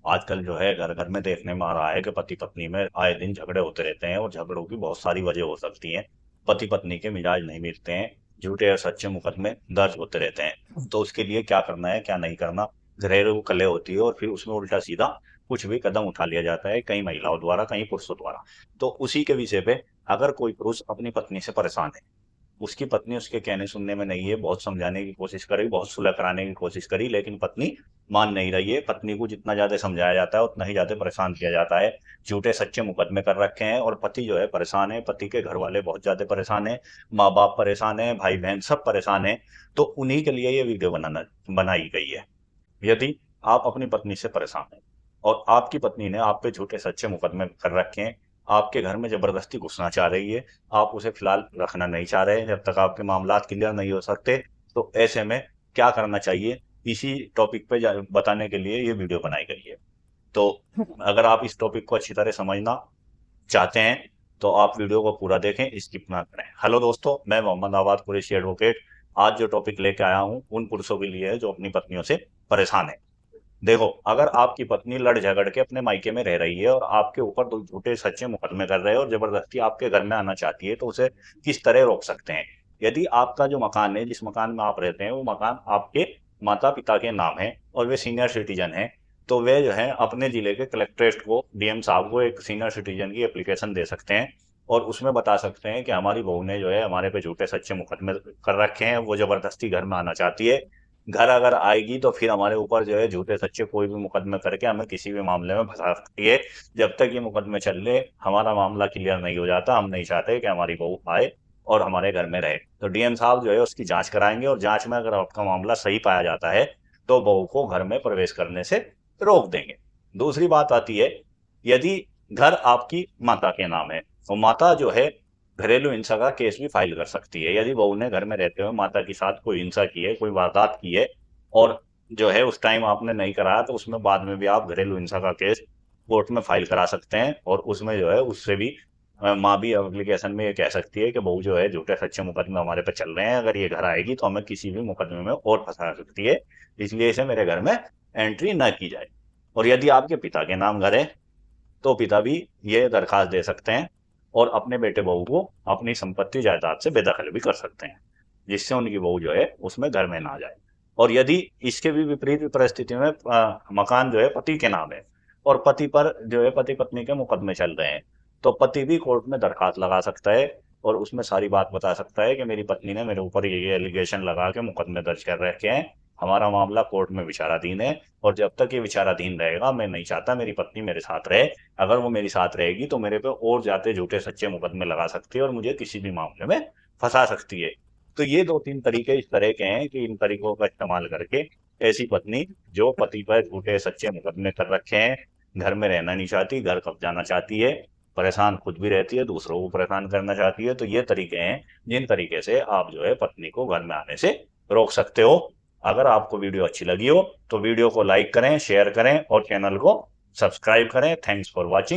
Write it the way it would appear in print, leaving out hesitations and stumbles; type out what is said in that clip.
आजकल जो है घर घर में देखने में आ रहा है कि पति पत्नी में आए दिन झगड़े होते रहते हैं और झगड़ों की बहुत सारी वजह हो सकती हैं। पति पत्नी के मिजाज नहीं मिलते हैं, झूठे और सच्चे मुकदमे दर्ज होते रहते हैं। तो उसके लिए क्या करना है क्या नहीं करना, घरेलू कलह होती है और फिर उसमें उल्टा सीधा कुछ भी कदम उठा लिया जाता है, कई महिलाओं द्वारा कई पुरुषों द्वारा। तो उसी के विषय पे, अगर कोई पुरुष अपनी पत्नी से परेशान है, उसकी पत्नी उसके कहने सुनने में नहीं है, बहुत समझाने की कोशिश करी, बहुत सुलह कराने की कोशिश करी, लेकिन पत्नी मान नहीं रही है। पत्नी को जितना ज्यादा समझाया जाता है उतना ही ज्यादा परेशान किया जाता है। झूठे सच्चे मुकदमे कर रखे हैं और पति जो है परेशान है, पति के घर वाले बहुत ज्यादा परेशान है, माँ बाप परेशान है, भाई बहन सब परेशान है। तो उन्हीं के लिए ये वीडियो बनाई गई है। यदि आप अपनी पत्नी से परेशान हैं और आपकी पत्नी ने आप पे झूठे सच्चे मुकदमे कर रखे हैं, आपके घर में जबरदस्ती घुसना चाह रही है, आप उसे फिलहाल रखना नहीं चाह रहे, जब तक आपके मामलात क्लियर नहीं हो सकते, तो ऐसे में क्या करना चाहिए, इसी टॉपिक पे बताने के लिए ये वीडियो बनाई गई है। तो अगर आप इस टॉपिक को अच्छी तरह समझना चाहते हैं तो आप वीडियो को पूरा देखें, स्किप ना करें। हेलो दोस्तों, मैं मोहम्मद आवाद कुरैशी एडवोकेट। आज जो टॉपिक लेके आया हूँ उन पुरुषों के लिए है जो अपनी पत्नियों से परेशान है। देखो, अगर आपकी पत्नी लड़ झगड़ के अपने मायके में रह रही है और आपके ऊपर दो झूठे सच्चे मुकदमे कर रहे हैं और जबरदस्ती आपके घर में आना चाहती है, तो उसे किस तरह रोक सकते हैं। यदि आपका जो मकान है, जिस मकान में आप रहते हैं, वो मकान आपके माता पिता के नाम है और वे सीनियर सिटीजन है, तो वे जो है अपने जिले के कलेक्ट्रेट को, डीएम साहब को एक सीनियर सिटीजन की एप्लीकेशन दे सकते हैं और उसमें बता सकते हैं कि हमारी बहू ने जो है हमारे पे झूठे सच्चे मुकदमे कर रखे हैं, वो जबरदस्ती घर में आना चाहती है। घर अगर आएगी तो फिर हमारे ऊपर जो है झूठे सच्चे कोई भी मुकदमे करके हमें किसी भी मामले में फंसा सकती है। जब तक ये मुकदमे चल रहे, हमारा मामला क्लियर नहीं हो जाता, हम नहीं चाहते कि हमारी बहू आए और हमारे घर में रहे। तो डीएम साहब जो है उसकी जांच कराएंगे और जांच में अगर आपका मामला सही पाया जाता है तो बहू को घर में प्रवेश करने से रोक देंगे। दूसरी बात आती है, यदि घर आपकी माता के नाम है तो माता जो है घरेलू हिंसा का केस भी फाइल कर सकती है। यदि बहू ने घर में रहते हुए माता के साथ कोई हिंसा की है, कोई वारदात की है और जो है उस टाइम आपने नहीं कराया, तो उसमें बाद में भी आप घरेलू हिंसा का केस कोर्ट में फाइल करा सकते हैं और उसमें जो है उससे भी माँ भी एप्लीकेशन में ये कह सकती है कि बहू जो है झूठे सच्चे मुकदमे हमारे पे चल रहे हैं, अगर ये घर आएगी तो हमें किसी भी मुकदमे में और फंसा सकती है, इसलिए इसे मेरे घर में एंट्री ना की जाए। और यदि आपके पिता के नाम घर है तो पिता भी ये दरखास्त दे सकते हैं और अपने बेटे बहू को अपनी संपत्ति जायदाद से बेदखल भी कर सकते हैं, जिससे उनकी बहू जो है उसमें घर में ना आ जाए। और यदि इसके भी विपरीत परिस्थिति में मकान जो है पति के नाम है और पति पर जो है पति पत्नी के मुकदमे चल रहे हैं, तो पति भी कोर्ट में दरखास्त लगा सकता है और उसमें सारी बात बता सकता है कि मेरी पत्नी ने मेरे ऊपर ये एलिगेशन लगा के मुकदमे दर्ज कर रखे हैं, हमारा मामला कोर्ट में विचाराधीन है और जब तक ये विचाराधीन रहेगा मैं नहीं चाहता मेरी पत्नी मेरे साथ रहे। अगर वो मेरी साथ रहेगी तो मेरे पे और जाते झूठे सच्चे मुकदमे लगा सकती है और मुझे किसी भी मामले में फंसा सकती है। तो ये दो तीन तरीके इस तरह के हैं कि इन तरीकों का इस्तेमाल करके ऐसी पत्नी जो पति पर झूठे सच्चे मुकदमे कर रखे हैं, घर में रहना नहीं चाहती, घर कब जाना चाहती है, परेशान खुद भी रहती है, दूसरों को परेशान करना चाहती है, तो ये तरीके हैं जिन तरीके से आप जो है पत्नी को घर में आने से रोक सकते हो। अगर आपको वीडियो अच्छी लगी हो तो वीडियो को लाइक करें, शेयर करें और चैनल को सब्सक्राइब करें। Thanks for watching.